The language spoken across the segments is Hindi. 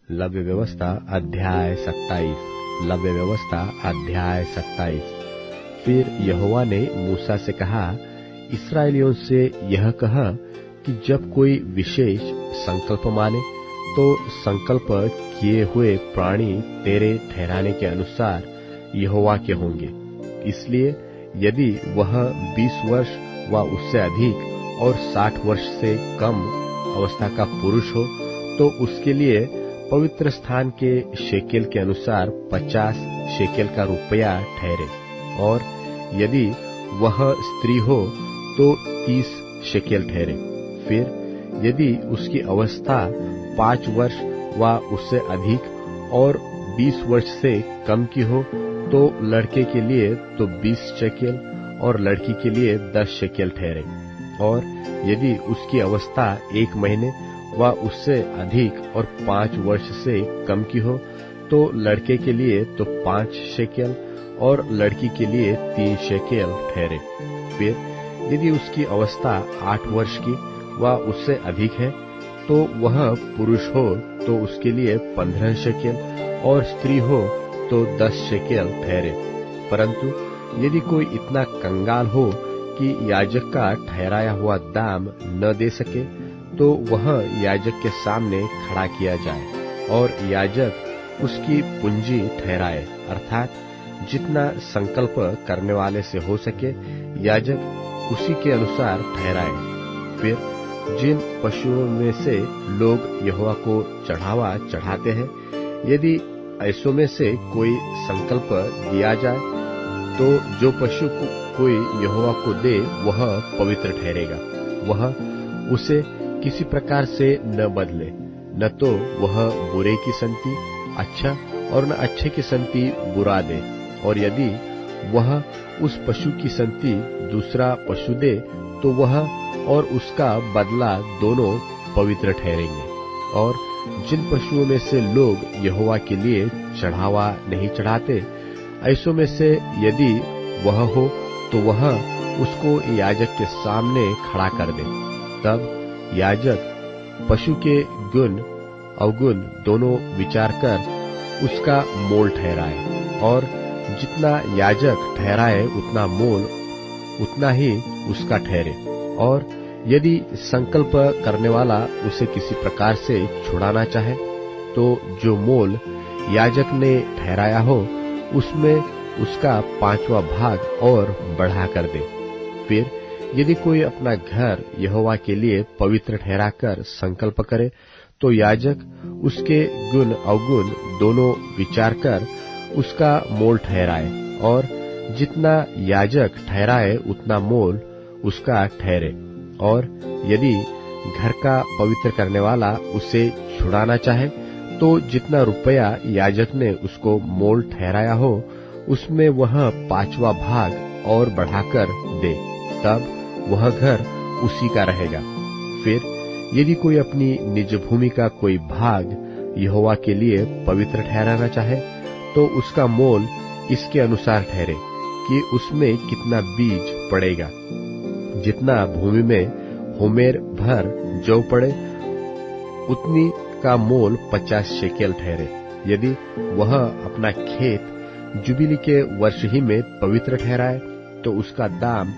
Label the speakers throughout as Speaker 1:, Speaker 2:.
Speaker 1: लव्य व्यवस्था अध्याय 27। लव्य व्यवस्था अध्याय 27। फिर यहोवा ने मूसा से कहा, इस्राएलियों से यह कह कि जब कोई विशेष संकल्प माने तो संकल्प किए हुए प्राणी तेरे ठहराने के अनुसार यहोवा के होंगे। इसलिए यदि वह 20 वर्ष व उससे अधिक और 60 वर्ष से कम अवस्था का पुरुष हो तो उसके लिए पवित्र स्थान के शेकेल के अनुसार 50 शेकेल का रुपया ठहरे, और यदि वह स्त्री हो तो 30 शेकेल ठहरे। फिर यदि उसकी अवस्था 5 वर्ष व उससे अधिक और 20 वर्ष से कम की हो तो लड़के के लिए तो 20 शेकेल और लड़की के लिए 10 शेकेल ठहरे। और यदि उसकी अवस्था 1 महीने व उससे अधिक और 5 वर्ष से कम की हो तो लड़के के लिए तो 5 शेकेल और लड़की के लिए 3 शेकेल ठहरे। फिर यदि उसकी अवस्था 8 वर्ष की व उससे अधिक है तो वह पुरुष हो तो उसके लिए 15 शेकेल और स्त्री हो तो 10 शेकेल ठहरे। परंतु यदि कोई इतना कंगाल हो कि याजक का ठहराया हुआ दाम न दे सके तो वह याजक के सामने खड़ा किया जाए और याजक उसकी पूंजी ठहराए, अर्थात जितना संकल्प करने वाले से हो सके याजक उसी के अनुसार ठहराए। फिर जिन पशुओं में से लोग यहोवा को चढ़ावा चढ़ाते हैं, यदि ऐसों में से कोई संकल्प दिया जाए तो जो पशु कोई यहोवा को दे वह पवित्र ठहरेगा। वह उसे किसी प्रकार से न बदले, न तो वह बुरे की संति अच्छा और न अच्छे की संति बुरा दे। और यदि वह उस पशु की संति दूसरा पशु दे तो वह और उसका बदला दोनों पवित्र ठहरेंगे। और जिन पशुओं में से लोग यहोवा के लिए चढ़ावा नहीं चढ़ाते, ऐसों में से यदि वह हो तो वह उसको याजक के सामने खड़ा कर दे। तब याजक पशु के गुण अवगुण दोनों विचार कर उसका मोल ठहराए, और जितना याजक ठहराए उतना मोल उतना ही उसका ठहरे। और यदि संकल्प करने वाला उसे किसी प्रकार से छुड़ाना चाहे तो जो मोल याजक ने ठहराया हो उसमें उसका 5वां भाग और बढ़ा कर दे। फिर यदि कोई अपना घर यहोवा के लिए पवित्र ठहराकर संकल्प करे तो याजक उसके गुण अवगुण दोनों विचार कर उसका मोल ठहराए, और जितना याजक ठहराए उतना मोल उसका ठहरे। और यदि घर का पवित्र करने वाला उसे छुड़ाना चाहे तो जितना रुपया याजक ने उसको मोल ठहराया हो उसमें वह 5वां भाग और बढ़ाकर दे, तब वह घर उसी का रहेगा। फिर यदि कोई अपनी निज भूमि का कोई भाग यहोवा के लिए पवित्र ठहराना चाहे तो उसका मोल इसके अनुसार ठहरे कि उसमें कितना बीज पड़ेगा। जितना भूमि में होमेर भर जौ पड़े उतनी का मोल 50 शेकेल ठहरे। यदि वह अपना खेत जुबिली के वर्ष ही में पवित्र ठहराए तो उसका दाम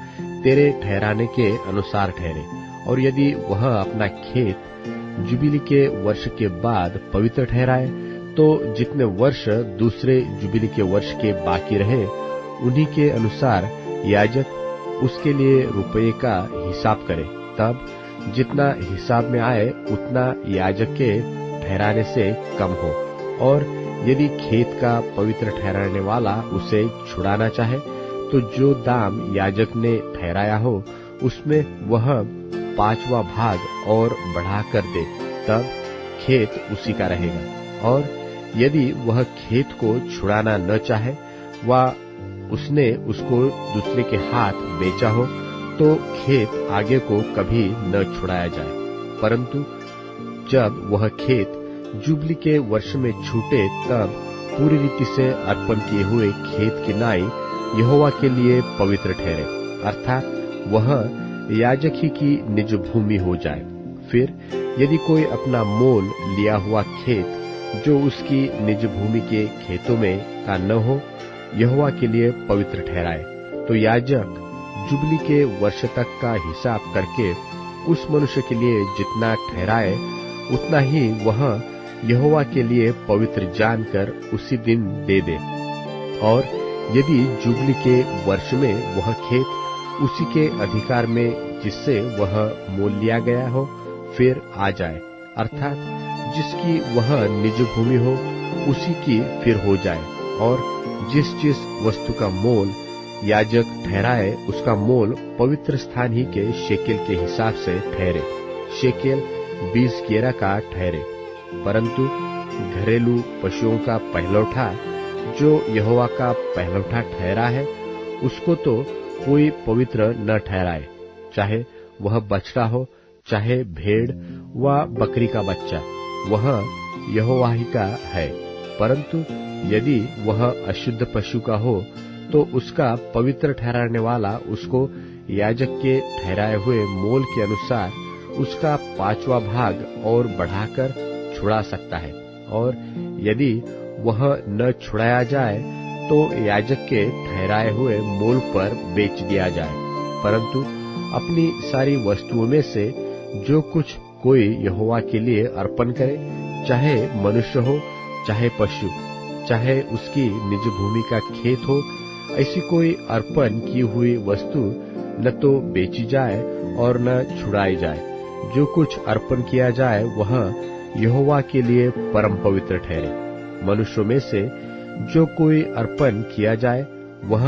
Speaker 1: तेरे ठहराने के अनुसार ठहरे। और यदि वह अपना खेत जुबिली के वर्ष के बाद पवित्र ठहराए तो जितने वर्ष दूसरे जुबिली के वर्ष के बाकी रहे उन्हीं के अनुसार याजक उसके लिए रुपये का हिसाब करे। तब जितना हिसाब में आए उतना याजक के ठहराने से कम हो। और यदि खेत का पवित्र ठहराने वाला उसे छुड़ाना चाहे तो जो दाम याजक ने ठहराया हो उसमें वह 5वां भाग और बढ़ा कर दे, तब खेत उसी का रहेगा। और यदि वह खेत को छुड़ाना न चाहे व उसने उसको दूसरे के हाथ बेचा हो तो खेत आगे को कभी न छुड़ाया जाए, परंतु जब वह खेत जुबली के वर्ष में छूटे तब पूरी रीति से अर्पण किए हुए खेत की नाई यहोवा के लिए पवित्र ठहरे, अर्थात वह याजक ही की निज भूमि हो जाए। फिर यदि कोई अपना मोल लिया हुआ खेत जो उसकी निज भूमि के खेतों में का न हो, यहोवा के लिए पवित्र ठहराए। तो याजक जुबली के वर्ष तक का हिसाब करके उस मनुष्य के लिए जितना ठहराए, उतना ही वह यहोवा के लिए पवित्र जानकर उसी दिन दे दे। और यदि जुबली के वर्ष में वह खेत उसी के अधिकार में जिससे वह मोल लिया गया हो फिर आ जाए, अर्थात जिसकी वह निज भूमि हो उसी की फिर हो जाए, और जिस वस्तु का मोल याजक ठहराए उसका मोल पवित्र स्थान ही के शेकेल के हिसाब से ठहरे। शेकेल 20 गेरा का ठहरे। परंतु घरेलू पशुओं का पहलौठा जो यहोवा का पहलौठा ठहरा है, उसको तो कोई पवित्र न ठहराए, चाहे वह बछड़ा हो, चाहे भेड़ व बकरी का बच्चा, वह यहोवा ही का है। परंतु यदि वह अशुद्ध पशु का हो, तो उसका पवित्र ठहराने वाला उसको याजक के ठहराए हुए मोल के अनुसार उसका 5वां भाग और बढ़ाकर छुड़ा सकता है। और यदि वह न छुड़ाया जाए तो याजक के ठहराए हुए मोल पर बेच दिया जाए। परंतु अपनी सारी वस्तुओं में से जो कुछ कोई यहोवा के लिए अर्पण करे, चाहे मनुष्य हो, चाहे पशु, चाहे उसकी निज भूमि का खेत हो, ऐसी कोई अर्पण की हुई वस्तु न तो बेची जाए और न छुड़ाई जाए। जो कुछ अर्पण किया जाए वह यहोवा के लिए परम पवित्र ठहरे। मनुष्यों में से जो कोई अर्पण किया जाए वह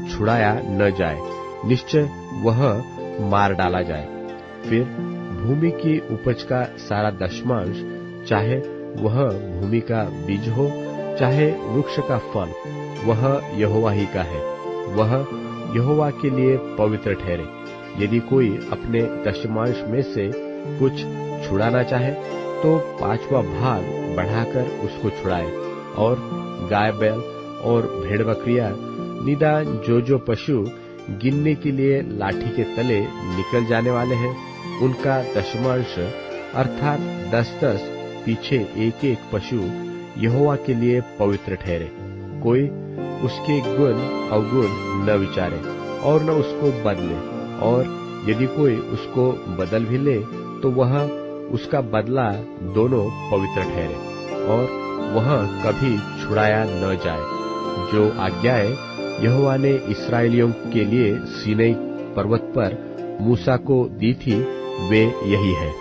Speaker 1: छुड़ाया न जाए, निश्चय वह मार डाला जाए। फिर भूमि की उपज का सारा दशमांश, चाहे वह भूमि का बीज हो, चाहे वृक्ष का फल, वह यहोवा ही का है, वह यहोवा के लिए पवित्र ठहरे। यदि कोई अपने दशमांश में से कुछ छुड़ाना चाहे तो 5वां भाग बढ़ाकर उसको छुड़ाए। और गाय बैल और भेड़ बकरियां, निदान जो पशु गिनने के लिए लाठी के तले निकल जाने वाले हैं, उनका दशमांश अर्थात 10-10 पीछे एक पशु यहोवा के लिए पवित्र ठहरे। कोई उसके गुण अवगुण न विचारे और न उसको बदले, और यदि कोई उसको बदल भी ले तो वह उसका बदला दोनों पवित्र ठहरे, और वह कभी छुड़ाया न जाए। जो आज्ञाएं यहोवा ने इस्राएलियों के लिए सीनै पर्वत पर मूसा को दी थी, वे यही है।